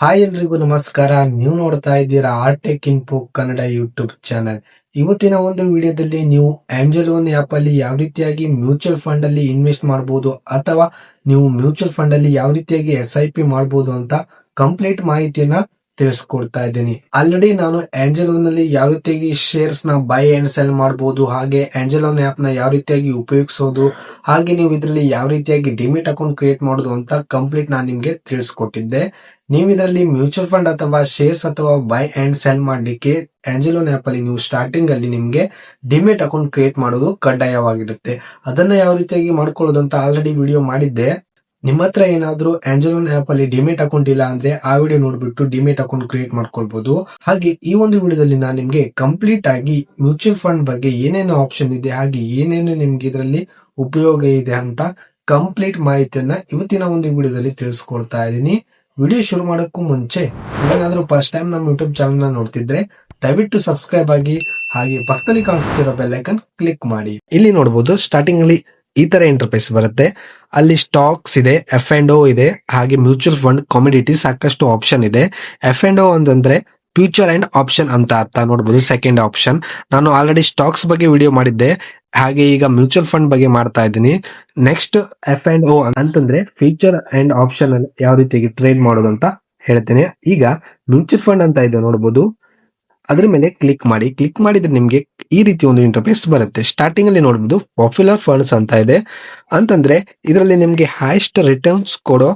Hi ಎಲ್ರಿಗೂ ನಮಸ್ಕಾರ. ನೀವು ನೋಡ್ತಾ ಇದ್ದೀರಾ Artek info Kannada YouTube channel. ಇವತ್ತಿನ ಒಂದು ವಿಡಿಯೋದಲ್ಲಿ ನೀವು ಆಂಜಲ್ ಒನ್ ಆಪ್ ಅಲ್ಲಿ ಯಾವ ರೀತಿಯಾಗಿ ಮ್ಯೂಚುವಲ್ ಫಂಡ್ ಅಲ್ಲಿ ಇನ್ವೆಸ್ಟ್ ಮಾಡಬಹುದು ಅಥವಾ ನೀವು ಮ್ಯೂಚುವಲ್ ಫಂಡ್ ಅಲ್ಲಿ ಯಾವ ರೀತಿಯಾಗಿ SIP ಮಾಡಬಹುದು ಅಂತ ಕಂಪ್ಲೀಟ್ ಮಾಹಿತಿಯನ್ನ ತಿಳಿಸ್ಕೊಡ್ತಾ ಇದ್ದೀನಿ. ಆಲ್ರೆಡಿ ನಾನು ಆಂಜಲ್ ಒನ್ ಅಲ್ಲಿ ಯಾವ ರೀತಿಯಾಗಿ ಶೇರ್ಸ್ ನ ಬೈ ಅಂಡ್ ಸೆಲ್ ಮಾಡಬಹುದು, ಹಾಗೆ ಆಂಜಲ್ ಒನ್ ಆಪ್ ನ ಯಾವ ರೀತಿಯಾಗಿ ಉಪಯೋಗಿಸೋದು, ಹಾಗೆ ನೀವು ಇದರಲ್ಲಿ ಯಾವ ರೀತಿಯಾಗಿ ಡಿಮಿಟ್ ಅಕೌಂಟ್ ಕ್ರಿಯೇಟ್ ಮಾಡೋದು ಅಂತ ಕಂಪ್ಲೀಟ್ ನಾನು ನಿಮ್ಗೆ ತಿಳಿಸ್ಕೊಟ್ಟಿದ್ದೆ. ನೀವು ಇದರಲ್ಲಿ ಮ್ಯೂಚುವಲ್ ಫಂಡ್ ಅಥವಾ ಶೇರ್ಸ್ ಅಥವಾ ಬೈ ಅಂಡ್ ಸೆಲ್ ಮಾಡ್ಲಿಕ್ಕೆ ಆಂಜಲ್ ಒನ್ ಆಪ್ ಅಲ್ಲಿ ನೀವು ಸ್ಟಾರ್ಟಿಂಗ್ ಅಲ್ಲಿ ನಿಮ್ಗೆ ಡಿಮೆಟ್ ಅಕೌಂಟ್ ಕ್ರಿಯೇಟ್ ಮಾಡೋದು ಕಡ್ಡಾಯವಾಗಿರುತ್ತೆ. ಅದನ್ನ ಯಾವ ರೀತಿಯಾಗಿ ಮಾಡ್ಕೊಳ್ಳೋದು ಅಂತ ಆಲ್ರೆಡಿ ವಿಡಿಯೋ ಮಾಡಿದ್ದೆ. ನಿಮ್ಮ ಹತ್ರ ಏನಾದ್ರೂ ಆಂಜಲ್ ಒನ್ ಆಪ್ ಅಲ್ಲಿ ಡಿಮೆಟ್ ಅಕೌಂಟ್ ಇಲ್ಲ ಅಂದ್ರೆ ಆ ವಿಡಿಯೋ ನೋಡ್ಬಿಟ್ಟು ಡಿಮೆಟ್ ಅಕೌಂಟ್ ಕ್ರಿಯೇಟ್ ಮಾಡ್ಕೊಳ್ಬಹುದು. ಹಾಗೆ ಈ ಒಂದು ವಿಡಿಯೋದಲ್ಲಿ ನಾನು ನಿಮ್ಗೆ ಕಂಪ್ಲೀಟ್ ಆಗಿ ಮ್ಯೂಚುವಲ್ ಫಂಡ್ ಬಗ್ಗೆ ಏನೇನು ಆಪ್ಷನ್ ಇದೆ, ಹಾಗೆ ಏನೇನು ನಿಮ್ಗೆ ಇದರಲ್ಲಿ ಉಪಯೋಗ ಇದೆ ಅಂತ ಕಂಪ್ಲೀಟ್ ಮಾಹಿತಿಯನ್ನ ಇವತ್ತಿನ ಒಂದು ವಿಡಿಯೋದಲ್ಲಿ ತಿಳಿಸ್ಕೊಡ್ತಾ ಇದ್ದೀನಿ. ವಿಡಿಯೋ ಶುರು ಮಾಡೋಕ್ಕೂ ಮುಂಚೆ ಏನಾದ್ರೂ ಫಸ್ಟ್ ಟೈಮ್ ನಮ್ಮ ಯೂಟ್ಯೂಬ್ ಚಾನಲ್ ನ ನೋಡ್ತಿದ್ರೆ ದಯವಿಟ್ಟು ಸಬ್ಸ್ಕ್ರೈಬ್ ಆಗಿ, ಹಾಗೆ ಪಕ್ಕದಲ್ಲಿ ಕಾಣಿಸ್ತಿರೋ ಬೆಲ್ ಐಕನ್ ಕ್ಲಿಕ್ ಮಾಡಿ. ಇಲ್ಲಿ ನೋಡಬಹುದು ಸ್ಟಾರ್ಟಿಂಗ್ ಅಲ್ಲಿ ಈ ತರ ಇಂಟರ್ಫೇಸ್ ಬರುತ್ತೆ. ಅಲ್ಲಿ ಸ್ಟಾಕ್ಸ್ ಇದೆ, F&O ಇದೆ, ಹಾಗೆ ಮ್ಯೂಚುವಲ್ ಫಂಡ್, ಕಾಮಿಡಿಟಿ ಸಾಕಷ್ಟು ಆಪ್ಷನ್ ಇದೆ. F&O ಅಂತಂದ್ರೆ ಫ್ಯೂಚರ್ ಅಂಡ್ ಆಪ್ಷನ್ ಅಂತ ಅರ್ಥ. ನೋಡಬಹುದು ಸೆಕೆಂಡ್ ಆಪ್ಷನ್. ನಾನು ಆಲ್ರೆಡಿ ಸ್ಟಾಕ್ಸ್ ಬಗ್ಗೆ ವಿಡಿಯೋ ಮಾಡಿದ್ದೆ, ಹಾಗೆ ಈಗ ಮ್ಯೂಚುವಲ್ ಫಂಡ್ ಬಗ್ಗೆ ಮಾಡ್ತಾ ಇದ್ದೀನಿ. ನೆಕ್ಸ್ಟ್ F&O ಅಂತಂದ್ರೆ ಫ್ಯೂಚರ್ ಅಂಡ್ ಆಪ್ಷನ್ ಅಲ್ಲಿ ಯಾವ ರೀತಿಯಾಗಿ ಟ್ರೇಡ್ ಮಾಡೋದು ಅಂತ ಹೇಳ್ತೇನೆ. ಈಗ ಮ್ಯೂಚುವಲ್ ಫಂಡ್ ಅಂತ ಇದೆ ನೋಡಬಹುದು, ಅದ್ರ ಮೇಲೆ ಕ್ಲಿಕ್ ಮಾಡಿ. ಕ್ಲಿಕ್ ಮಾಡಿದ್ರೆ ನಿಮ್ಗೆ ಈ ರೀತಿ ಒಂದು ಇಂಟರ್ಫೇಸ್ ಬರುತ್ತೆ. ಸ್ಟಾರ್ಟಿಂಗ್ ಅಲ್ಲಿ ನೋಡಬಹುದು ಪಾಪ್ಯುಲರ್ ಫಂಡ್ಸ್ ಅಂತ ಇದೆ. ಅಂತಂದ್ರೆ ಇದರಲ್ಲಿ ನಿಮ್ಗೆ ಹೈಯೆಸ್ಟ್ ರಿಟರ್ನ್ಸ್ ಕೊಡೋ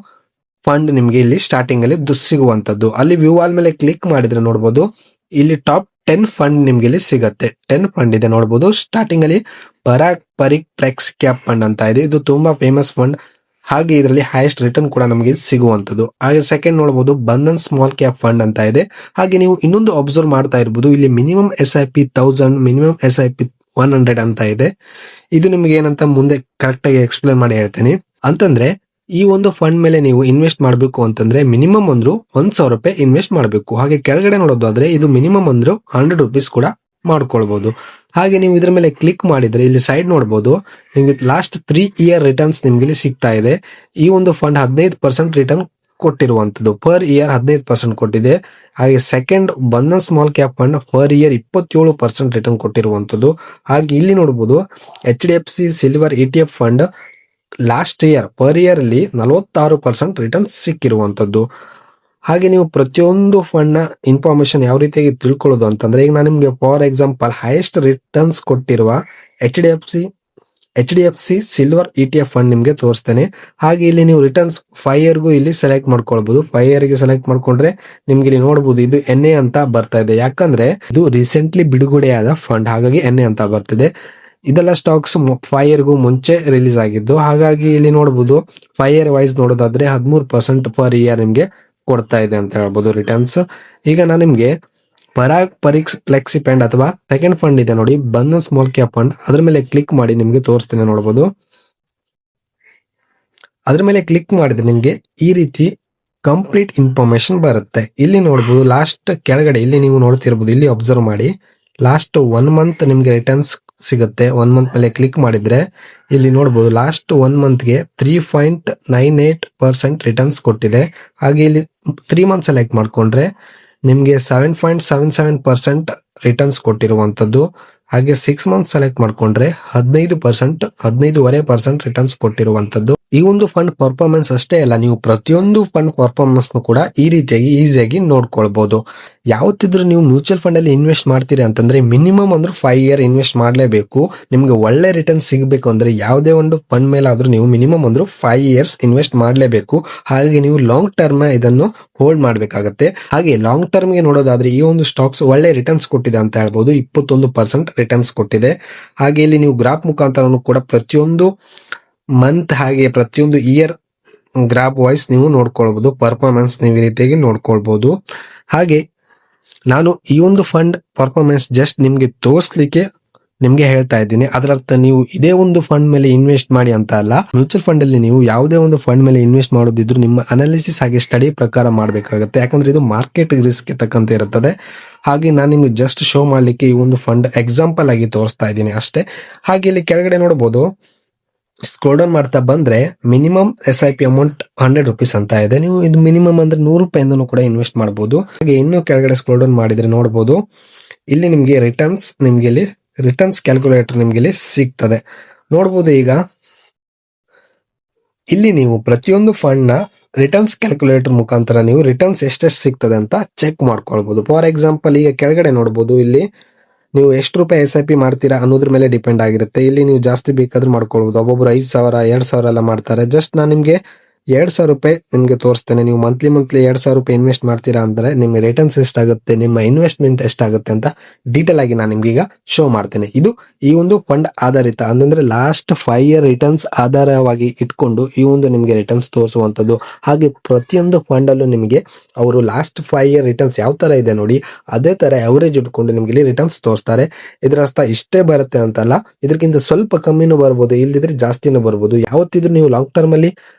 ಫಂಡ್ ನಿಮ್ಗೆ ಇಲ್ಲಿ ಸ್ಟಾರ್ಟಿಂಗ್ ಅಲ್ಲಿ ಸಿಗುವಂತದ್ದು. ಅಲ್ಲಿ ವ್ಯೂ ಆಲ್ ಮೇಲೆ ಕ್ಲಿಕ್ ಮಾಡಿದ್ರೆ ನೋಡಬಹುದು ಇಲ್ಲಿ ಟಾಪ್ 10 ಫಂಡ್ ನಿಮ್ಗೆ ಇಲ್ಲಿ ಸಿಗತ್ತೆ. 10 ಫಂಡ್ ಇದೆ ನೋಡಬಹುದು. ಸ್ಟಾರ್ಟಿಂಗ್ ಅಲ್ಲಿ ಪರಾಗ್ ಪರಿಕ್ ಫ್ಲೆಕ್ಸ್ ಕ್ಯಾಪ್ ಫಂಡ್ ಅಂತ ಇದೆ. ಇದು ತುಂಬಾ ಫೇಮಸ್ ಫಂಡ್, ಹಾಗೆ ಇದರಲ್ಲಿ ಹೈಯೆಸ್ಟ್ ರಿಟರ್ನ್ ಕೂಡ ನಮಗೆ ಸಿಗುವಂತದ್ದು. ಹಾಗೆ ಸೆಕೆಂಡ್ ನೋಡಬಹುದು ಬಂಧನ್ ಸ್ಮಾಲ್ ಕ್ಯಾಪ್ ಫಂಡ್ ಅಂತ ಇದೆ. ಹಾಗೆ ನೀವು ಇನ್ನೊಂದು ಅಬ್ಸರ್ವ್ ಮಾಡ್ತಾ ಇರಬಹುದು, ಇಲ್ಲಿ ಮಿನಿಮಮ್ SIP 1000, ಮಿನಿಮಮ್ SIP 100 ಅಂತ ಇದೆ. ಇದು ನಿಮ್ಗೆ ಏನಂತ ಮುಂದೆ ಕರೆಕ್ಟ್ ಆಗಿ ಎಕ್ಸ್ಪ್ಲೇನ್ ಮಾಡಿ ಹೇಳ್ತೇನೆ. ಅಂತಂದ್ರೆ ಈ ಒಂದು ಫಂಡ್ ಮೇಲೆ ನೀವು ಇನ್ವೆಸ್ಟ್ ಮಾಡಬೇಕು ಅಂತಂದ್ರೆ ಮಿನಿಮಮ್ ಅಂದ್ರು 1000 ರೂಪಾಯಿ ಇನ್ವೆಸ್ಟ್ ಮಾಡಬೇಕು. ಹಾಗೆ ಕೆಳಗಡೆ ನೋಡೋದಾದ್ರೆ ಇದು ಮಿನಿಮಮ್ ಅಂದ್ರು 100 ರೂಪೀಸ್ ಕೂಡ ಮಾಡ್ಕೊಳ್ಬಹುದು. ಹಾಗೆ ನೀವು ಇದ್ರ ಮೇಲೆ ಕ್ಲಿಕ್ ಮಾಡಿದ್ರೆ ಇಲ್ಲಿ ಸೈಡ್ ನೋಡಬಹುದು ನಿಮ್ಗೆ ಲಾಸ್ಟ್ 3 ಇಯರ್ ರಿಟರ್ನ್ಸ್ ನಿಮ್ಗೆ ಇಲ್ಲಿ ಸಿಗ್ತಾ ಇದೆ. ಈ ಒಂದು ಫಂಡ್ 15% ರಿಟರ್ನ್ ಕೊಟ್ಟಿರುವಂತದ್ದು, ಪರ್ ಇಯರ್ 15% ಕೊಟ್ಟಿದೆ. ಹಾಗೆ second Bandhan small cap fund per year 27% return ಕೊಟ್ಟಿರುವಂತದ್ದು. ಹಾಗೆ ಇಲ್ಲಿ ನೋಡಬಹುದು HDFC silver ETF fund last year per year ಅಲ್ಲಿ 46% ರಿಟರ್ನ್ಸ್ ಸಿಕ್ಕಿರುವಂತದ್ದು. ಹಾಗೆ ನೀವು ಪ್ರತಿಯೊಂದು ಫಂಡ್ ನ ಇನ್ಫಾರ್ಮೇಶನ್ ಯಾವ ರೀತಿಯಾಗಿ ತಿಳ್ಕೊಳ್ಳೋದು ಅಂತಂದ್ರೆ, ಈಗ ನಾನು ನಿಮ್ಗೆ ಫಾರ್ ಎಕ್ಸಾಂಪಲ್ ಹೈಯೆಸ್ಟ್ ರಿಟರ್ನ್ಸ್ ಕೊಟ್ಟಿರುವ HDFC ಸಿಲ್ವರ್ ETF ಫಂಡ್ ನಿಮ್ಗೆ ತೋರಿಸ್ತೇನೆ. ಹಾಗೆ ಇಲ್ಲಿ ನೀವು ರಿಟರ್ನ್ಸ್ 5 ಇಯರ್ಗೂ ಇಲ್ಲಿ ಸೆಲೆಕ್ಟ್ ಮಾಡ್ಕೊಳ್ಬಹುದು. 5 ಇಯರ್ಗೆ ಸೆಲೆಕ್ಟ್ ಮಾಡ್ಕೊಂಡ್ರೆ ನಿಮ್ಗೆ ಇಲ್ಲಿ ನೋಡಬಹುದು ಇದು NA ಅಂತ ಬರ್ತಾ ಇದೆ. ಯಾಕಂದ್ರೆ ಇದು ರೀಸೆಂಟ್ಲಿ ಬಿಡುಗಡೆಯಾದ ಫಂಡ್, ಹಾಗಾಗಿ NA ಅಂತ ಬರ್ತಿದೆ. ಇದೆಲ್ಲ ಸ್ಟಾಕ್ಸ್ 5 ಇಯರ್ಗೂ ಮುಂಚೆ ರಿಲೀಸ್ ಆಗಿದ್ದು, ಹಾಗಾಗಿ ಇಲ್ಲಿ ನೋಡಬಹುದು 5 ಇಯರ್ ವೈಸ್ ನೋಡೋದಾದ್ರೆ 13% ಪರ್ ಇಯರ್ ನಿಮ್ಗೆ ಕೊಡ್ತಾ ಇದೆ ಅಂತ ಹೇಳ್ಬೋದು ರಿಟರ್ನ್ಸ್. ಈಗ ನಾನು ನಿಮ್ಗೆ ಪರಾಗ್ ಪರಿಕ್ ಫ್ಲೆಕ್ಸಿ ಫಂಡ್ ಅಥವಾ ಸೆಕೆಂಡ್ ಫಂಡ್ ಇದೆ ನೋಡಿ, ಬಂಧನ್ ಸ್ಮಾಲ್ ಕ್ಯಾಪ್ ಫಂಡ್, ಅದ್ರ ಮೇಲೆ ಕ್ಲಿಕ್ ಮಾಡಿ ನಿಮ್ಗೆ ತೋರಿಸ್ತೇನೆ. ನೋಡಬಹುದು ಅದ್ರ ಮೇಲೆ ಕ್ಲಿಕ್ ಮಾಡಿದ್ರೆ ನಿಮ್ಗೆ ಈ ರೀತಿ ಕಂಪ್ಲೀಟ್ ಇನ್ಫಾರ್ಮೇಶನ್ ಬರುತ್ತೆ. ಇಲ್ಲಿ ನೋಡಬಹುದು ಲಾಸ್ಟ್ ಕೆಳಗಡೆ ಇಲ್ಲಿ ನೀವು ನೋಡ್ತಿರ್ಬೋದು, ಇಲ್ಲಿ ಅಬ್ಸರ್ವ್ ಮಾಡಿ ಲಾಸ್ಟ್ 1 ಮಂತ್ ನಿಮ್ಗೆ ರಿಟರ್ನ್ಸ್ ಸಿಗುತ್ತೆ. 1 ಮಂತ್ ಮೇಲೆ ಕ್ಲಿಕ್ ಮಾಡಿದ್ರೆ ಇಲ್ಲಿ ನೋಡಬಹುದು ಲಾಸ್ಟ್ 1 ಮಂತ್ಗೆ 3.98% ರಿಟರ್ನ್ಸ್ ಕೊಟ್ಟಿದೆ. ಹಾಗೆ ಇಲ್ಲಿ 3 ಮಂತ್ ಸೆಲೆಕ್ಟ್ ಮಾಡ್ಕೊಂಡ್ರೆ ನಿಮ್ಗೆ 7.77% ರಿಟರ್ನ್ಸ್ ಕೊಟ್ಟಿರುವಂತದ್ದು. ಹಾಗೆ 6 ಮಂತ್ ಸೆಲೆಕ್ಟ್ ಮಾಡ್ಕೊಂಡ್ರೆ 15.5% ರಿಟರ್ನ್ಸ್ ಕೊಟ್ಟಿರುವಂತದ್ದು. ಈ ಒಂದು ಫಂಡ್ ಪರ್ಫಾರ್ಮೆನ್ಸ್ ಅಷ್ಟೇ ಅಲ್ಲ, ನೀವು ಪ್ರತಿಯೊಂದು ಫಂಡ್ ಪರ್ಫಾರ್ಮೆನ್ಸ್ ಕೂಡ ಈ ರೀತಿಯಾಗಿ ಈಸಿಯಾಗಿ ನೋಡ್ಕೊಳ್ಬಹುದು. ಯಾವತ್ತಿದ್ರು ನೀವು ಮ್ಯೂಚುವಲ್ ಫಂಡ್ ಅಲ್ಲಿ ಇನ್ವೆಸ್ಟ್ ಮಾಡ್ತೀರಿ ಅಂತಂದ್ರೆ ಮಿನಿಮಮ್ ಅಂದ್ರೆ 5 ಇಯರ್ ಇನ್ವೆಸ್ಟ್ ಮಾಡಲೇಬೇಕು. ನಿಮ್ಗೆ ಒಳ್ಳೆ ರಿಟರ್ನ್ ಸಿಗಬೇಕು ಅಂದ್ರೆ ಯಾವುದೇ ಒಂದು ಫಂಡ್ ಮೇಲೆ ಆದ್ರೂ ನೀವು ಮಿನಿಮಮ್ ಅಂದ್ರೆ 5 ಇಯರ್ಸ್ ಇನ್ವೆಸ್ಟ್ ಮಾಡಲೇಬೇಕು. ಹಾಗೆ ನೀವು ಲಾಂಗ್ ಟರ್ಮ್ ಇದನ್ನು ಹೋಲ್ಡ್ ಮಾಡ್ಬೇಕಾಗತ್ತೆ. ಹಾಗೆ ಲಾಂಗ್ ಟರ್ಮ್ ಗೆ ನೋಡೋದಾದ್ರೆ ಈ ಒಂದು ಸ್ಟಾಕ್ಸ್ ಒಳ್ಳೆ ರಿಟರ್ನ್ಸ್ ಕೊಟ್ಟಿದೆ ಅಂತ ಹೇಳ್ಬಹುದು. 21% ರಿಟರ್ನ್ಸ್ ಕೊಟ್ಟಿದೆ. ಹಾಗೆ ಇಲ್ಲಿ ನೀವು ಗ್ರಾಫ್ ಮುಖಾಂತರ ಕೂಡ ಪ್ರತಿಯೊಂದು ಮಂತ್ ಹಾಗೆ ಪ್ರತಿಯೊಂದು ಇಯರ್ ಗ್ರಾಫ್ ವೈಸ್ ನೀವು ನೋಡ್ಕೊಳ್ಬಹುದು. ಪರ್ಫಾರ್ಮೆನ್ಸ್ ನೀವು ಈ ರೀತಿಯಾಗಿ ನೋಡ್ಕೊಳ್ಬಹುದು. ಹಾಗೆ ನಾನು ಈ ಒಂದು ಫಂಡ್ ಪರ್ಫಾರ್ಮೆನ್ಸ್ ಜಸ್ಟ್ ನಿಮ್ಗೆ ತೋರಿಸ್ಲಿಕ್ಕೆ ನಿಮ್ಗೆ ಹೇಳ್ತಾ ಇದ್ದೀನಿ. ಅದರರ್ಥ ನೀವು ಇದೇ ಒಂದು ಫಂಡ್ ಮೇಲೆ ಇನ್ವೆಸ್ಟ್ ಮಾಡಿ ಅಂತ ಅಲ್ಲ. ಮ್ಯೂಚುವಲ್ ಫಂಡ್ ಅಲ್ಲಿ ನೀವು ಯಾವುದೇ ಒಂದು ಫಂಡ್ ಮೇಲೆ ಇನ್ವೆಸ್ಟ್ ಮಾಡೋದಿದ್ರು ನಿಮ್ಮ ಅನಾಲಿಸಿಸ್ ಹಾಗೆ ಸ್ಟಡಿ ಪ್ರಕಾರ ಮಾಡಬೇಕಾಗುತ್ತೆ. ಯಾಕಂದ್ರೆ ಇದು ಮಾರ್ಕೆಟ್ ರಿಸ್ಕ್ ತಕ್ಕಂತೆ ಇರುತ್ತದೆ. ಹಾಗೆ ನಾನು ನಿಮ್ಗೆ ಜಸ್ಟ್ ಶೋ ಮಾಡ್ಲಿಕ್ಕೆ ಈ ಒಂದು ಫಂಡ್ ಎಕ್ಸಾಂಪಲ್ ಆಗಿ ತೋರಿಸ್ತಾ ಇದ್ದೀನಿ ಅಷ್ಟೇ. ಹಾಗೆ ಇಲ್ಲಿ ಕೆಳಗಡೆ ನೋಡಬಹುದು ಸ್ಕ್ರೋಲ್ ಡೌನ್ ಮಾಡ್ತಾ ಬಂದ್ರೆ ಮಿನಿಮಮ್ SIP ಅಮೌಂಟ್ ₹100 ಅಂತ ಇದೆ. ನೀವು ಇದು ಮಿನಿಮಮ್ ಅಂದ್ರೆ ₹100 ಕೂಡ ಇನ್ವೆಸ್ಟ್ ಮಾಡಬಹುದು. ಹಾಗೆ ಇನ್ನು ಕೆಳಗಡೆ ಸ್ಕ್ರೋಲ್ ಡೌನ್ ಮಾಡಿದ್ರೆ ನೋಡಬಹುದು, ಇಲ್ಲಿ ನಿಮ್ಗೆ ರಿಟರ್ನ್ಸ್ ಕ್ಯಾಲ್ಕುಲೇಟರ್ ನಿಮ್ಗೆ ಇಲ್ಲಿ ಸಿಗ್ತದೆ. ನೋಡಬಹುದು ಈಗ ಇಲ್ಲಿ ನೀವು ಪ್ರತಿಯೊಂದು ಫಂಡ್ ನ ರಿಟರ್ನ್ಸ್ ಕ್ಯಾಲ್ಕುಲೇಟರ್ ಮುಖಾಂತರ ನೀವು ರಿಟರ್ನ್ಸ್ ಎಷ್ಟೆಷ್ಟು ಸಿಗ್ತದೆ ಅಂತ ಚೆಕ್ ಮಾಡ್ಕೊಳ್ಬಹುದು. ಫಾರ್ ಎಕ್ಸಾಂಪಲ್ ಈಗ ಕೆಳಗಡೆ ನೋಡಬಹುದು, ಇಲ್ಲಿ ನೀವು ಎಷ್ಟು ರೂಪಾಯಿ SIP ಮಾಡ್ತೀರಾ ಅನ್ನೋದ್ರ ಮೇಲೆ ಡಿಪೆಂಡ್ ಆಗಿರುತ್ತೆ. ಇಲ್ಲಿ ನೀವು ಜಾಸ್ತಿ ಬೇಕಾದ್ರೂ ಮಾಡ್ಕೊಳ್ಬಹುದು. ಒಬ್ಬೊಬ್ರು 5,000 2,000 ಎಲ್ಲ ಮಾಡ್ತಾರೆ. ಜಸ್ಟ್ ನಾನು ನಿಮ್ಗೆ ₹2,000 ನಿಮ್ಗೆ ತೋರಿಸ್ತೇನೆ. ನೀವು ಮಂತ್ಲಿ ₹2,000 ಇನ್ವೆಸ್ಟ್ ಮಾಡ್ತೀರಾ ಅಂದ್ರೆ ನಿಮ್ಗೆ ರಿಟರ್ನ್ಸ್ ಎಷ್ಟಾಗುತ್ತೆ, ನಿಮ್ಮ ಇನ್ವೆಸ್ಟ್ಮೆಂಟ್ ಎಷ್ಟಾಗುತ್ತೆ ಅಂತ ಡೀಟೇಲ್ ಆಗಿ ನಾನು ನಿಮ್ಗೆ ಈಗ ಶೋ ಮಾಡ್ತೇನೆ. ಇದು ಈ ಒಂದು ಫಂಡ್ ಆಧಾರಿತ ಅಂದ್ರೆ ಲಾಸ್ಟ್ 5 year ರಿಟರ್ನ್ಸ್ ಆಧಾರವಾಗಿ ಇಟ್ಕೊಂಡು ಈ ಒಂದು ನಿಮ್ಗೆ ರಿಟರ್ನ್ಸ್ ತೋರಿಸುವಂತದ್ದು. ಹಾಗೆ ಪ್ರತಿಯೊಂದು ಫಂಡ್ ಅಲ್ಲೂ ನಿಮಗೆ ಅವರು ಲಾಸ್ಟ್ 5 year ರಿಟರ್ನ್ಸ್ ಯಾವ ತರ ಇದೆ ನೋಡಿ, ಅದೇ ತರ ಅವರೇಜ್ ಇಟ್ಕೊಂಡು ನಿಮ್ಗೆ ಇಲ್ಲಿ ರಿಟರ್ನ್ಸ್ ತೋರಿಸ್ತಾರೆ. ಇದರ ಅರ್ಥ ಇಷ್ಟೇ ಬರುತ್ತೆ ಅಂತಲ್ಲ, ಇದಕ್ಕಿಂತ ಸ್ವಲ್ಪ ಕಮ್ಮಿನೂ ಬರ್ಬೋದು, ಇಲ್ದಿದ್ರೆ ಜಾಸ್ತಿನೂ ಬರ್ಬೋದು. ಯಾವತ್ತಿದ್ರು ನೀವು ಲಾಂಗ್ ಟರ್ಮ್ ಅಲ್ಲಿ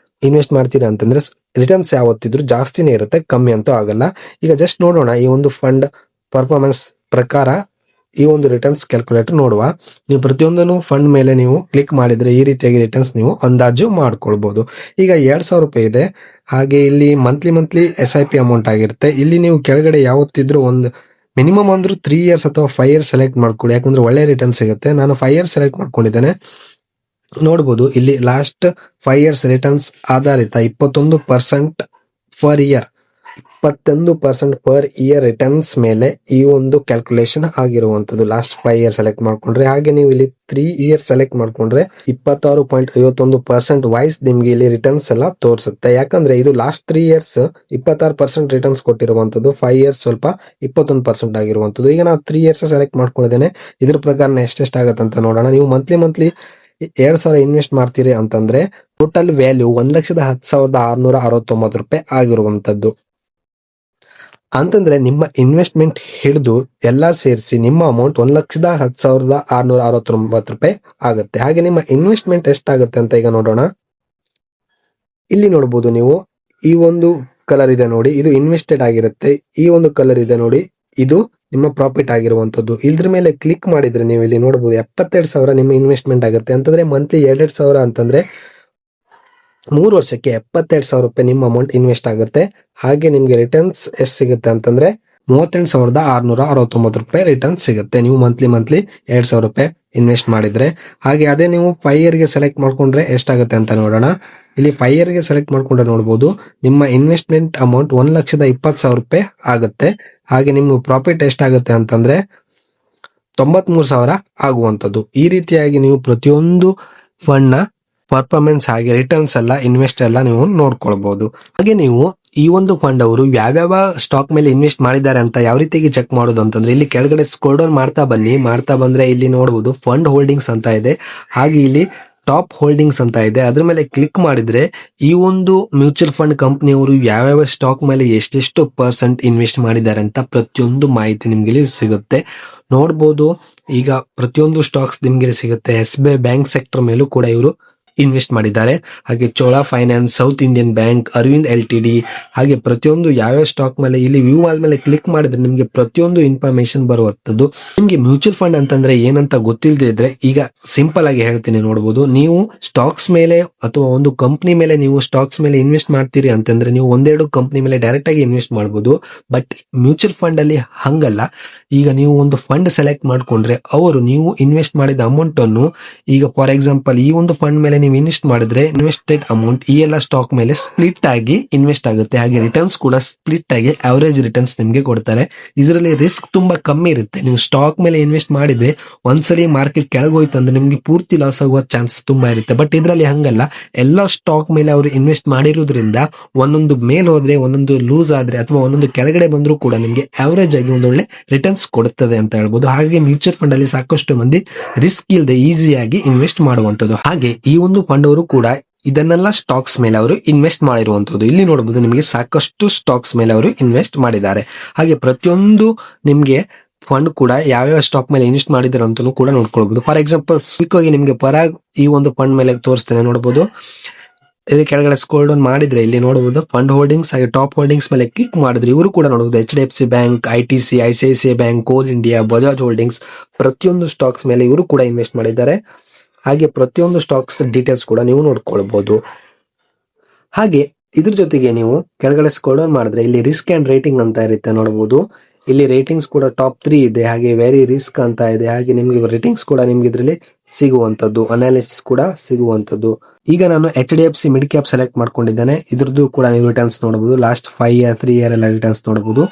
ಇನ್ವೆಸ್ಟ್ ಮಾಡ್ತೀರಾ ಅಂತಂದ್ರೆ ರಿಟರ್ನ್ಸ್ ಯಾವತ್ತಿದ್ರು ಜಾಸ್ತಿನೇ ಇರುತ್ತೆ, ಕಮ್ಮಿ ಅಂತೂ ಆಗಲ್ಲ. ಈಗ ಜಸ್ಟ್ ನೋಡೋಣ ಈ ಒಂದು ಫಂಡ್ ಪರ್ಫಾರ್ಮೆನ್ಸ್ ಪ್ರಕಾರ ಈ ಒಂದು ರಿಟರ್ನ್ಸ್ ಕ್ಯಾಲ್ಕುಲೇಟರ್ ನೋಡುವ. ನೀವು ಪ್ರತಿಯೊಂದನ್ನು ಫಂಡ್ ಮೇಲೆ ನೀವು ಕ್ಲಿಕ್ ಮಾಡಿದ್ರೆ ಈ ರೀತಿಯಾಗಿ ರಿಟರ್ನ್ಸ್ ನೀವು ಅಂದಾಜು ಮಾಡ್ಕೊಳ್ಬಹುದು. ಈಗ ₹2,000 ಇದೆ. ಹಾಗೆ ಇಲ್ಲಿ ಮಂತ್ಲಿ SIP ಅಮೌಂಟ್ ಆಗಿರುತ್ತೆ. ಇಲ್ಲಿ ನೀವು ಕೆಳಗಡೆ ಯಾವತ್ತಿದ್ರು ಒಂದು ಮಿನಿಮಮ್ ಅಂದ್ರೂ 3 years ಅಥವಾ 5 years ಸೆಲೆಕ್ಟ್ ಮಾಡ್ಕೊಳ್ಳಿ, ಯಾಕಂದ್ರೆ ಒಳ್ಳೆ ರಿಟರ್ನ್ ಸಿಗುತ್ತೆ. ನಾನು 5 years ಸೆಲೆಕ್ಟ್ ಮಾಡ್ಕೊಂಡಿದ್ದೇನೆ. ನೋಡಬಹುದು ಇಲ್ಲಿ ಲಾಸ್ಟ್ 5 years ರಿಟರ್ನ್ಸ್ ಆಧಾರಿತ 21% per year 21% per year returns ಮೇಲೆ ಈ ಒಂದು ಕ್ಯಾಲ್ಕುಲೇಷನ್ ಆಗಿರುವಂತದ್ದು. ಲಾಸ್ಟ್ 5 years ಸೆಲೆಕ್ಟ್ ಮಾಡ್ಕೊಂಡ್ರೆ, ಹಾಗೆ ನೀವು ಇಲ್ಲಿ 3 years ಸೆಲೆಕ್ಟ್ ಮಾಡ್ಕೊಂಡ್ರೆ 26.51% ವೈಸ್ ನಿಮ್ಗೆ ಇಲ್ಲಿ ರಿಟರ್ನ್ಸ್ ಎಲ್ಲ ತೋರಿಸುತ್ತೆ. ಯಾಕಂದ್ರೆ ಇದು ಲಾಸ್ಟ್ 3 years 26% ರಿಟರ್ನ್ಸ್ ಕೊಟ್ಟಿರುವಂತದ್ದು, 5 years ಸ್ವಲ್ಪ 21% ಆಗಿರುವಂತದ್ದು. ಈಗ ನಾವು 3 years ಸೆಲೆಕ್ಟ್ ಮಾಡ್ಕೊಂಡಿದ್ದೇನೆ. ಇದ್ರ ಪ್ರಕಾರ ಎಷ್ಟೆಷ್ಟಾಗತ್ತೆ ಅಂತ ನೋಡೋಣ. ನೀವು ಮಂತ್ಲಿ ₹2,000 ಇನ್ವೆಸ್ಟ್ ಮಾಡ್ತೀರಿ ಅಂತಂದ್ರೆ ಟೋಟಲ್ ವ್ಯಾಲ್ಯೂ ₹1,10,669 ಆಗಿರುವಂತದ್ದು. ಅಂತಂದ್ರೆ ನಿಮ್ಮ ಇನ್ವೆಸ್ಟ್ಮೆಂಟ್ ಹಿಡಿದು ಎಲ್ಲಾ ಸೇರಿಸಿ ನಿಮ್ಮ ಅಮೌಂಟ್ ₹1,10,669 ಆಗುತ್ತೆ. ಹಾಗೆ ನಿಮ್ಮ ಇನ್ವೆಸ್ಟ್ಮೆಂಟ್ ಎಷ್ಟಾಗುತ್ತೆ ಅಂತ ಈಗ ನೋಡೋಣ. ಇಲ್ಲಿ ನೋಡಬಹುದು ನೀವು ಈ ಒಂದು ಕಲರ್ ಇದೆ ನೋಡಿ, ಇದು ಇನ್ವೆಸ್ಟೆಡ್ ಆಗಿರುತ್ತೆ. ಈ ಒಂದು ಕಲರ್ ಇದೆ ನೋಡಿ, ಇದು ನಿಮ್ಮ ಪ್ರಾಫಿಟ್ ಆಗಿರುವಂತದ್ದು. ಇದ್ರ ಮೇಲೆ ಕ್ಲಿಕ್ ಮಾಡಿದ್ರೆ ನೀವು ಇಲ್ಲಿ ನೋಡಬಹುದು 72,000 ನಿಮ್ಮ ಇನ್ವೆಸ್ಟ್ಮೆಂಟ್ ಆಗುತ್ತೆ. ಅಂತಂದ್ರೆ ಮಂತ್ಲಿ 2,000 ಅಂತಂದ್ರೆ 3 ವರ್ಷಕ್ಕೆ ₹72,000 ನಿಮ್ಮ ಅಮೌಂಟ್ ಇನ್ವೆಸ್ಟ್ ಆಗುತ್ತೆ. ಹಾಗೆ ನಿಮ್ಗೆ ರಿಟರ್ನ್ಸ್ ಎಷ್ಟು ಸಿಗುತ್ತೆ ಅಂತಂದ್ರೆ ₹38,669 ರಿಟರ್ನ್ ಸಿಗುತ್ತೆ, ನೀವು ಮಂತ್ಲಿ ₹2,000 ಇನ್ವೆಸ್ಟ್ ಮಾಡಿದ್ರೆ. ಹಾಗೆ ಅದೇ ನೀವು 5 year ಗೆ ಸೆಲೆಕ್ಟ್ ಮಾಡ್ಕೊಂಡ್ರೆ ಎಷ್ಟಾಗುತ್ತೆ ಅಂತ ನೋಡೋಣ. ಇಲ್ಲಿ 5 year ಗೆ ಸೆಲೆಕ್ಟ್ ಮಾಡ್ಕೊಂಡ್ರೆ ನೋಡಬಹುದು ನಿಮ್ಮ ಇನ್ವೆಸ್ಟ್ಮೆಂಟ್ ಅಮೌಂಟ್ ₹1,20,000 ಆಗುತ್ತೆ. ಹಾಗೆ ನಿಮ್ಮ ಪ್ರಾಫಿಟ್ ಎಷ್ಟಾಗುತ್ತೆ ಅಂತಂದ್ರೆ 93,000 ಆಗುವಂತದ್ದು. ಈ ರೀತಿಯಾಗಿ ನೀವು ಪ್ರತಿಯೊಂದು ಫಂಡ್ ನ ಪರ್ಫಾರ್ಮೆನ್ಸ್ ಹಾಗೆ ರಿಟರ್ನ್ಸ್ ಎಲ್ಲ ಇನ್ವೆಸ್ಟ್ ಎಲ್ಲ ನೀವು ನೋಡ್ಕೊಳ್ಬಹುದು. ಹಾಗೆ ನೀವು ಈ ಒಂದು ಫಂಡ್ ಅವರು ಯಾವ್ಯಾವ ಸ್ಟಾಕ್ ಮೇಲೆ ಇನ್ವೆಸ್ಟ್ ಮಾಡಿದ್ದಾರೆ ಅಂತ ಯಾವ ರೀತಿಯಾಗಿ ಚೆಕ್ ಮಾಡೋದು ಅಂತಂದ್ರೆ ಇಲ್ಲಿ ಕೆಳಗಡೆ ಸ್ಕ್ರೋಲ್ ಡೌನ್ ಮಾಡ್ತಾ ಬಂದ್ರೆ ಇಲ್ಲಿ ನೋಡಬಹುದು ಫಂಡ್ ಹೋಲ್ಡಿಂಗ್ಸ್ ಅಂತ ಇದೆ. ಹಾಗೆ ಇಲ್ಲಿ ಟಾಪ್ ಹೋಲ್ಡಿಂಗ್ಸ್ ಅಂತ ಇದೆ. ಅದ್ರ ಮೇಲೆ ಕ್ಲಿಕ್ ಮಾಡಿದ್ರೆ ಈ ಒಂದು ಮ್ಯೂಚುವಲ್ ಫಂಡ್ ಕಂಪನಿಯವರು ಯಾವ್ಯಾವ ಸ್ಟಾಕ್ ಮೇಲೆ ಎಷ್ಟೆಷ್ಟು % ಇನ್ವೆಸ್ಟ್ ಮಾಡಿದ್ದಾರೆ ಅಂತ ಪ್ರತಿಯೊಂದು ಮಾಹಿತಿ ನಿಮ್ಗೆ ಇಲ್ಲಿ ಸಿಗುತ್ತೆ. ನೋಡ್ಬೋದು ಈಗ ಪ್ರತಿಯೊಂದು ಸ್ಟಾಕ್ಸ್ ನಿಮ್ಗೆ ಸಿಗುತ್ತೆ. SBI ಬ್ಯಾಂಕ್ ಸೆಕ್ಟರ್ ಮೇಲೂ ಕೂಡ ಇವರು ಇನ್ವೆಸ್ಟ್ ಮಾಡಿದ್ದಾರೆ. ಹಾಗೆ Chola finance, South Indian bank, Arvind LTD, ಹಾಗೆ ಪ್ರತಿಯೊಂದು ಯಾವ್ಯಾವ ಸ್ಟಾಕ್ ಮೇಲೆ ಇಲ್ಲಿ ವ್ಯೂ ಆಲ್ ಮೇಲೆ ಕ್ಲಿಕ್ ಮಾಡಿದ್ರೆ ನಿಮ್ಗೆ ಪ್ರತಿಯೊಂದು ಇನ್ಫಾರ್ಮೇಶನ್ ಬರುವಂತದ್ದು. ನಿಮ್ಗೆ ಮ್ಯೂಚುವಲ್ ಫಂಡ್ ಅಂತಂದ್ರೆ ಏನಂತ ಗೊತ್ತಿಲ್ಲದೆ ಇದ್ರೆ ಈಗ ಸಿಂಪಲ್ ಆಗಿ ಹೇಳ್ತೀನಿ. ನೋಡಬಹುದು ನೀವು ಸ್ಟಾಕ್ಸ್ ಮೇಲೆ ಅಥವಾ ಒಂದು ಕಂಪನಿ ಮೇಲೆ ನೀವು ಸ್ಟಾಕ್ಸ್ ಮೇಲೆ ಇನ್ವೆಸ್ಟ್ ಮಾಡ್ತೀರಿ ಅಂತಂದ್ರೆ ನೀವು ಒಂದೆರಡು ಕಂಪನಿ ಮೇಲೆ ಡೈರೆಕ್ಟ್ ಆಗಿ ಇನ್ವೆಸ್ಟ್ ಮಾಡಬಹುದು. ಬಟ್ ಮ್ಯೂಚುವಲ್ ಫಂಡ್ ಅಲ್ಲಿ ಹಂಗಲ್ಲ. ಈಗ ನೀವು ಒಂದು ಫಂಡ್ ಸೆಲೆಕ್ಟ್ ಮಾಡ್ಕೊಂಡ್ರೆ ಅವರು ನೀವು ಇನ್ವೆಸ್ಟ್ ಮಾಡಿದ ಅಮೌಂಟ್ ಅನ್ನು ಈಗ ಫಾರ್ ಎಕ್ಸಾಂಪಲ್ ಈ ಒಂದು ಫಂಡ್ ಮೇಲೆ ನೀವು ಇನ್ವೆಸ್ಟ್ ಮಾಡಿದ್ರೆ ಇನ್ವೆಸ್ಟೆಡ್ ಅಮೌಂಟ್ ಈ ಎಲ್ಲ ಸ್ಟಾಕ್ ಮೇಲೆ ಸ್ಪ್ಲಿಟ್ ಆಗಿ ಇನ್ವೆಸ್ಟ್ ಆಗುತ್ತೆ. ಹಾಗೆ ರಿಟರ್ನ್ಸ್ ಕೂಡ ಸ್ಪ್ಲಿಟ್ ಆಗಿ ಅವರೇಜ್ ರಿಟರ್ನ್ಸ್ ನಿಮ್ಗೆ ಕೊಡ್ತಾರೆ. ಇದರಲ್ಲಿ ರಿಸ್ಕ್ ತುಂಬಾ ಕಮ್ಮಿ ಇರುತ್ತೆ. ನೀವು ಸ್ಟಾಕ್ ಮೇಲೆ ಇನ್ವೆಸ್ಟ್ ಮಾಡಿದ್ರೆ ಒಂದ್ಸಲಿ ಮಾರ್ಕೆಟ್ ಕೆಳಗೋಯ್ತು ಅಂದ್ರೆ ನಿಮ್ಗೆ ಪೂರ್ತಿ ಲಾಸ್ ಆಗುವ ಚಾನ್ಸಸ್ ತುಂಬಾ ಇರುತ್ತೆ. ಬಟ್ ಇದರಲ್ಲಿ ಹಂಗಲ್ಲ. ಎಲ್ಲ ಸ್ಟಾಕ್ ಮೇಲೆ ಅವರು ಇನ್ವೆಸ್ಟ್ ಮಾಡಿರೋದ್ರಿಂದ ಒಂದೊಂದು ಮೇಲ್ ಹೋದ್ರೆ ಒಂದೊಂದು ಲೂಸ್ ಆದ್ರೆ ಅಥವಾ ಒಂದೊಂದು ಕೆಳಗಡೆ ಬಂದ್ರೂ ಕೂಡ ನಿಮ್ಗೆ ಅವರೇಜ್ ಆಗಿ ಒಂದೊಳ್ಳೆ ರಿಟರ್ನ್ಸ್ ಕೊಡುತ್ತದೆ ಅಂತ ಹೇಳ್ಬೋದು. ಹಾಗೆ ಮ್ಯೂಚುವಲ್ ಫಂಡ್ ಅಲ್ಲಿ ಸಾಕಷ್ಟು ಮಂದಿ ರಿಸ್ಕ್ ಇಲ್ಲದೆ ಈಸಿಯಾಗಿ ಇನ್ವೆಸ್ಟ್ ಮಾಡುವಂತದ್ದು. ಹಾಗೆ ಈ ಒಂದು ಫಂಡ್ ಅವರು ಕೂಡ ಇದನ್ನೆಲ್ಲ ಸ್ಟಾಕ್ಸ್ ಮೇಲೆ ಅವರು ಇನ್ವೆಸ್ಟ್ ಮಾಡಿರುವಂತದ್ದು. ಇಲ್ಲಿ ನೋಡಬಹುದು ನಿಮಗೆ ಸಾಕಷ್ಟು ಸ್ಟಾಕ್ಸ್ ಮೇಲೆ ಅವರು ಇನ್ವೆಸ್ಟ್ ಮಾಡಿದ್ದಾರೆ. ಹಾಗೆ ಪ್ರತಿಯೊಂದು ನಿಮ್ಗೆ ಫಂಡ್ ಕೂಡ ಯಾವ್ಯಾವ ಸ್ಟಾಕ್ ಮೇಲೆ ಇನ್ವೆಸ್ಟ್ ಮಾಡಿದಾರೆ ಅಂತ ಕೂಡ ನೋಡ್ಕೊಳ್ಬಹುದು. ಫಾರ್ ಎಕ್ಸಾಂಪಲ್ ಕ್ವಿಕ್ ನಿಮ್ಮ ಪರಾಗ್ ಈ ಒಂದು ಫಂಡ್ ಮೇಲೆ ತೋರಿಸ್ತೇನೆ. ನೋಡಬಹುದು ಇಲ್ಲಿ ಕೆಳಗಡೆ ಸ್ಕ್ರೋಲ್ ಡೌನ್ ಮಾಡಿದ್ರೆ ಇಲ್ಲಿ ನೋಡಬಹುದು ಫಂಡ್ ಹೋಲ್ಡಿಂಗ್ಸ್ ಹಾಗೆ ಟಾಪ್ ಹೋಲ್ಡಿಂಗ್ಸ್ ಮೇಲೆ ಕ್ಲಿಕ್ ಮಾಡಿದ್ರೆ ಇವರು ಕೂಡ ನೋಡಬಹುದು HDFC bank, ITC, ICICI bank, ಕೋಲ್ ಇಂಡಿಯಾ, ಬಜಾಜ್ ಹೋಲ್ಡಿಂಗ್ಸ್ ಪ್ರತಿಯೊಂದು ಸ್ಟಾಕ್ಸ್ ಮೇಲೆ ಇವರು ಕೂಡ ಇನ್ವೆಸ್ಟ್ ಮಾಡಿದ್ದಾರೆ. ಹಾಗೆ ಪ್ರತಿಯೊಂದು ಸ್ಟಾಕ್ಸ್ ಡೀಟೇಲ್ಸ್ ಕೂಡ ನೀವು ನೋಡ್ಕೊಳ್ಬಹುದು. ಹಾಗೆ ಇದ್ರ ಜೊತೆಗೆ ನೀವು ಕೆಳಗಡೆ ಸ್ಕ್ರೋಲ್ ಡೌನ್ ಮಾಡಿದ್ರೆ ಇಲ್ಲಿ ರಿಸ್ಕ್ ಅಂಡ್ ರೇಟಿಂಗ್ ಅಂತ ಇರುತ್ತೆ ನೋಡಬಹುದು. ಇಲ್ಲಿ ರೇಟಿಂಗ್ಸ್ ಕೂಡ ಟಾಪ್ 3 ಇದೆ, ಹಾಗೆ ವೆರಿ ರಿಸ್ಕ್ ಅಂತ ಇದೆ, ಹಾಗೆ ನಿಮ್ಗೆ ರೇಟಿಂಗ್ಸ್ ಕೂಡ ನಿಮ್ಗೆ ಇದರಲ್ಲಿ ಸಿಗುವಂತದ್ದು, ಅನಾಲಿಸಿಸ್ ಕೂಡ ಸಿಗುವಂತದ್ದು. ಈಗ ನಾನು HDFC ಮಿಡ್ ಕ್ಯಾಪ್ ಸೆಲೆಕ್ಟ್ ಮಾಡ್ಕೊಂಡಿದ್ದೇನೆ. ಇದ್ರದ್ದು ಕೂಡ ನೀವು ರಿಟರ್ನ್ಸ್ ನೋಡಬಹುದು. ಲಾಸ್ಟ್ 5 ಇಯರ್ 3 ಇಯರ್ ಎಲ್ಲ ರಿಟರ್ನ್ಸ್ ನೋಡಬಹುದು.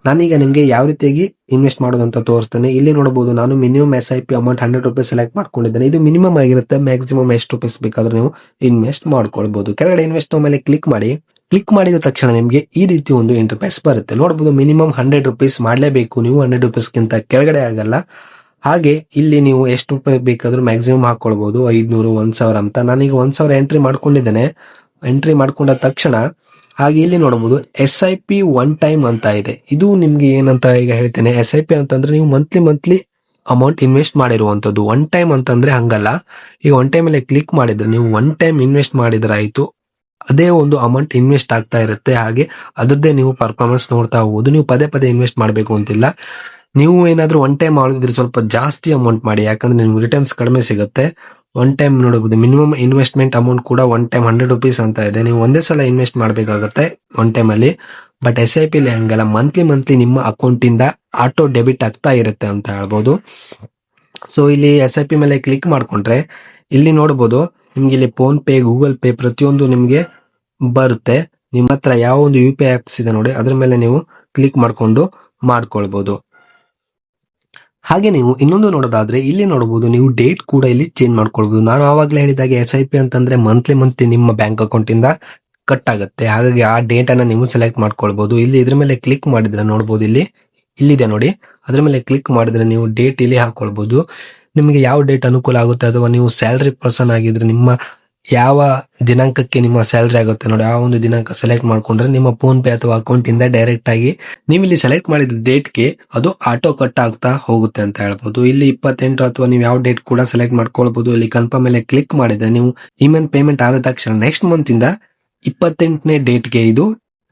ನಾನೀಗ ನಿಮ್ಗೆ ಯಾವ ರೀತಿಯಾಗಿ ಇನ್ವೆಸ್ಟ್ ಮಾಡೋದಂತ ತೋರಿಸ್ತೇನೆ. ಇಲ್ಲಿ ನೋಡಬಹುದು ನಾನು minimum SIP amount 100 rupees select ಮಾಡ್ಕೊಂಡಿದ್ದೇನೆ. ಇದು ಮಿನಿಮಮ್ ಆಗಿರುತ್ತೆ, ಮ್ಯಾಕ್ಸಿಮಮ್ ಎಷ್ಟು ರೂಪೀಸ್ ಬೇಕಾದ್ರೂ ನೀವು ಇನ್ವೆಸ್ಟ್ ಮಾಡ್ಕೊಳ್ಬಹುದು. ಕೆಳಗಡೆ ಇನ್ವೆಸ್ಟ್ ಮೇಲೆ ಕ್ಲಿಕ್ ಮಾಡಿ. ಕ್ಲಿಕ್ ಮಾಡಿದ ತಕ್ಷಣ ನಿಮಗೆ ಈ ರೀತಿ ಒಂದು ಇಂಟರ್ಫೇಸ್ ಬರುತ್ತೆ. ನೋಡಬಹುದು ಮಿನಿಮಮ್ 100 ರೂಪೀಸ್ ಮಾಡಲೇಬೇಕು ನೀವು, 100 ರೂಪೀಸ್ಗಿಂತ ಕೆಳಗಡೆ ಆಗಲ್ಲ. ಹಾಗೆ ಇಲ್ಲಿ ನೀವು ಎಷ್ಟು ರೂಪಾಯಿ ಬೇಕಾದ್ರೂ ಮ್ಯಾಕ್ಸಿಮಮ್ ಹಾಕೊಳ್ಬಹುದು, 500 1000 ಅಂತ. ನಾನೀಗ 1000 ಎಂಟ್ರಿ ಮಾಡ್ಕೊಂಡಿದ್ದೇನೆ. ಎಂಟ್ರಿ ಮಾಡ್ಕೊಂಡ ತಕ್ಷಣ ಹಾಗೆ ಇಲ್ಲಿ ನೋಡಬಹುದು SIP ಒನ್ ಟೈಮ್ ಅಂತ ಇದೆ. ಇದು ನಿಮ್ಗೆ ಏನಂತ ಈಗ ಹೇಳ್ತೇನೆ. SIP ಅಂತಂದ್ರೆ ನೀವು ಮಂತ್ಲಿ ಅಮೌಂಟ್ ಇನ್ವೆಸ್ಟ್ ಮಾಡಿರುವಂತದ್ದು. ಒನ್ ಟೈಮ್ ಅಂತಂದ್ರೆ ಹಂಗಲ್ಲ. ಈಗ ಒನ್ ಟೈಮ್ ಅಲ್ಲಿ ಕ್ಲಿಕ್ ಮಾಡಿದ್ರೆ ನೀವು ಒನ್ ಟೈಮ್ ಇನ್ವೆಸ್ಟ್ ಮಾಡಿದ್ರೆ ಆಯ್ತು, ಅದೇ ಒಂದು ಅಮೌಂಟ್ ಇನ್ವೆಸ್ಟ್ ಆಗ್ತಾ ಇರುತ್ತೆ. ಹಾಗೆ ಅದರದ್ದೇ ನೀವು ಪರ್ಫಾರ್ಮೆನ್ಸ್ ನೋಡ್ತಾ ಹೋಗುದು. ನೀವು ಪದೇ ಪದೇ ಇನ್ವೆಸ್ಟ್ ಮಾಡಬೇಕು ಅಂತಿಲ್ಲ. ನೀವು ಏನಾದ್ರೂ ಒನ್ ಟೈಮ್ ಮಾಡಿದ್ರೆ ಸ್ವಲ್ಪ ಜಾಸ್ತಿ ಅಮೌಂಟ್ ಮಾಡಿ, ಯಾಕಂದ್ರೆ ನಿಮ್ಗೆ ರಿಟರ್ನ್ಸ್ ಕಡಿಮೆ ಸಿಗುತ್ತೆ. ಒನ್ ಟೈಮ್ ನೋಡಬಹುದು ಮಿನಿಮಮ್ ಇನ್ವೆಸ್ಟ್ಮೆಂಟ್ ಅಮೌಂಟ್ ಕೂಡ ಒನ್ ಟೈಮ್ 100 ರೂಪೀಸ್ ಅಂತ ಇದೆ. ನೀವು ಒಂದೇ ಸಲ ಇನ್ವೆಸ್ಟ್ ಮಾಡಬೇಕಾಗುತ್ತೆ ಒನ್ ಟೈಮ್ ಅಲ್ಲಿ. ಬಟ್ SIP ಅಲ್ಲಿ ಹಂಗಲ್ಲ, ಮಂತ್ಲಿ ನಿಮ್ಮ ಅಕೌಂಟ್ ಇಂದ ಆಟೋ ಡೆಬಿಟ್ ಆಗ್ತಾ ಇರುತ್ತೆ ಅಂತ ಹೇಳ್ಬೋದು. ಸೊ ಇಲ್ಲಿ SIP ಮೇಲೆ ಕ್ಲಿಕ್ ಮಾಡ್ಕೊಂಡ್ರೆ ಇಲ್ಲಿ ನೋಡಬಹುದು ನಿಮ್ಗೆ ಇಲ್ಲಿ ಫೋನ್ ಪೇ, ಗೂಗಲ್ ಪೇ ಪ್ರತಿಯೊಂದು ನಿಮ್ಗೆ ಬರುತ್ತೆ. ನಿಮ್ಮ ಹತ್ರ ಯಾವ ಒಂದು UPI ಆಪ್ಸ್ ಇದೆ ನೋಡಿ, ಅದ್ರ ಮೇಲೆ ನೀವು ಕ್ಲಿಕ್ ಮಾಡ್ಕೊಳ್ಬಹುದು. ಹಾಗೆ ನೀವು ಇನ್ನೊಂದು ನೋಡೋದಾದ್ರೆ ಇಲ್ಲಿ ನೋಡಬಹುದು ನೀವು ಡೇಟ್ ಕೂಡ ಇಲ್ಲಿ ಚೇಂಜ್ ಮಾಡ್ಕೊಳ್ಬಹುದು. ನಾನು ಆವಾಗಲೇ ಹೇಳಿದಾಗೆ SIP ಅಂತಂದ್ರೆ ಮಂತ್ಲಿ ನಿಮ್ಮ ಬ್ಯಾಂಕ್ ಅಕೌಂಟ್ ಇಂದ ಕಟ್ ಆಗುತ್ತೆ. ಹಾಗಾಗಿ ಆ ಡೇಟ್ ಅನ್ನ ನೀವು ಸೆಲೆಕ್ಟ್ ಮಾಡ್ಕೊಳ್ಬಹುದು. ಇಲ್ಲಿ ಇದ್ರ ಮೇಲೆ ಕ್ಲಿಕ್ ಮಾಡಿದ್ರೆ ನೋಡಬಹುದು ಇಲ್ಲಿದೆ ನೋಡಿ, ಅದ್ರ ಮೇಲೆ ಕ್ಲಿಕ್ ಮಾಡಿದ್ರೆ ನೀವು ಡೇಟ್ ಇಲ್ಲಿ ಹಾಕೊಳ್ಬಹುದು. ನಿಮಗೆ ಯಾವ ಡೇಟ್ ಅನುಕೂಲ ಆಗುತ್ತೆ, ಅಥವಾ ನೀವು ಸ್ಯಾಲರಿ ಪರ್ಸನ್ ಆಗಿದ್ರೆ ನಿಮ್ಮ ಯಾವ ದಿನಾಂಕಕ್ಕೆ ನಿಮ್ಮ ಸ್ಯಾಲರಿ ಆಗುತ್ತೆ ನೋಡಿ, ಆ ಒಂದು ದಿನಾಂಕ ಸೆಲೆಕ್ಟ್ ಮಾಡ್ಕೊಂಡ್ರೆ ನಿಮ್ಮ ಫೋನ್ ಪೇ ಅಥವಾ ಅಕೌಂಟ್ ಇಂದ ಡೈರೆಕ್ಟ್ ಆಗಿ ನೀವು ಇಲ್ಲಿ ಸೆಲೆಕ್ಟ್ ಮಾಡಿದ ಡೇಟ್ಗೆ ಅದು ಆಟೋ ಕಟ್ ಆಗ್ತಾ ಹೋಗುತ್ತೆ ಅಂತ ಹೇಳ್ಬೋದು. ಇಲ್ಲಿ 28 ಅಥವಾ ನೀವು ಯಾವ ಡೇಟ್ ಕೂಡ ಸೆಲೆಕ್ಟ್ ಮಾಡ್ಕೊಳ್ಬಹುದು. ಇಲ್ಲಿ ಕನ್ಫರ್ಮ್ ಮೇಲೆ ಕ್ಲಿಕ್ ಮಾಡಿದ್ರೆ ನೀವು ಈ ಮಂತ್ ಪೇಮೆಂಟ್ ಆದ ತಕ್ಷಣ ನೆಕ್ಸ್ಟ್ ಮಂತ್ ಇಂದ 28ನೇ ಡೇಟ್ಗೆ ಇದು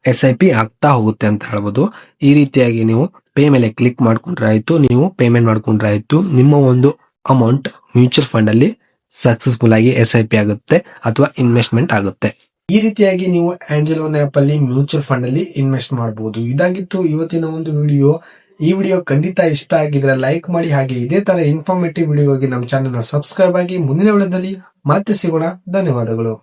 SIP ಆಗ್ತಾ ಹೋಗುತ್ತೆ ಅಂತ ಹೇಳ್ಬೋದು. ಈ ರೀತಿಯಾಗಿ ನೀವು ಪೇ ಮೇಲೆ ಕ್ಲಿಕ್ ಮಾಡ್ಕೊಂಡ್ರೆ ಆಯ್ತು, ನೀವು ಪೇಮೆಂಟ್ ಮಾಡ್ಕೊಂಡ್ರೆ ಆಯ್ತು, ನಿಮ್ಮ ಒಂದು ಅಮೌಂಟ್ ಮ್ಯೂಚುವಲ್ ಫಂಡ್ ಅಲ್ಲಿ ಸಕ್ಸಸ್ಫುಲ್ ಆಗಿ SIP ಆಗುತ್ತೆ ಅಥವಾ ಇನ್ವೆಸ್ಟ್ಮೆಂಟ್ ಆಗುತ್ತೆ. ಈ ರೀತಿಯಾಗಿ ನೀವು ಆಂಜಲ್ ಒನ್ ಆಪ್ ಅಲ್ಲಿ ಮ್ಯೂಚುವಲ್ ಫಂಡ್ ಅಲ್ಲಿ ಇನ್ವೆಸ್ಟ್ ಮಾಡಬಹುದು. ಇದಾಗಿತ್ತು ಇವತ್ತಿನ ಒಂದು ವಿಡಿಯೋ. ಈ ವಿಡಿಯೋ ಖಂಡಿತ ಇಷ್ಟ ಆಗಿದ್ರೆ ಲೈಕ್ ಮಾಡಿ, ಹಾಗೆ ಇದೇ ತರ ಇನ್ಫಾರ್ಮೇಟಿವ್ ವಿಡಿಯೋಗೆ ನಮ್ಮ ಚಾನೆಲ್ ನ ಸಬ್ಸ್ಕ್ರೈಬ್ ಆಗಿ. ಮುಂದಿನ ವಿಡಿಯೋದಲ್ಲಿ ಮತ್ತೆ ಸಿಗೋಣ. ಧನ್ಯವಾದಗಳು.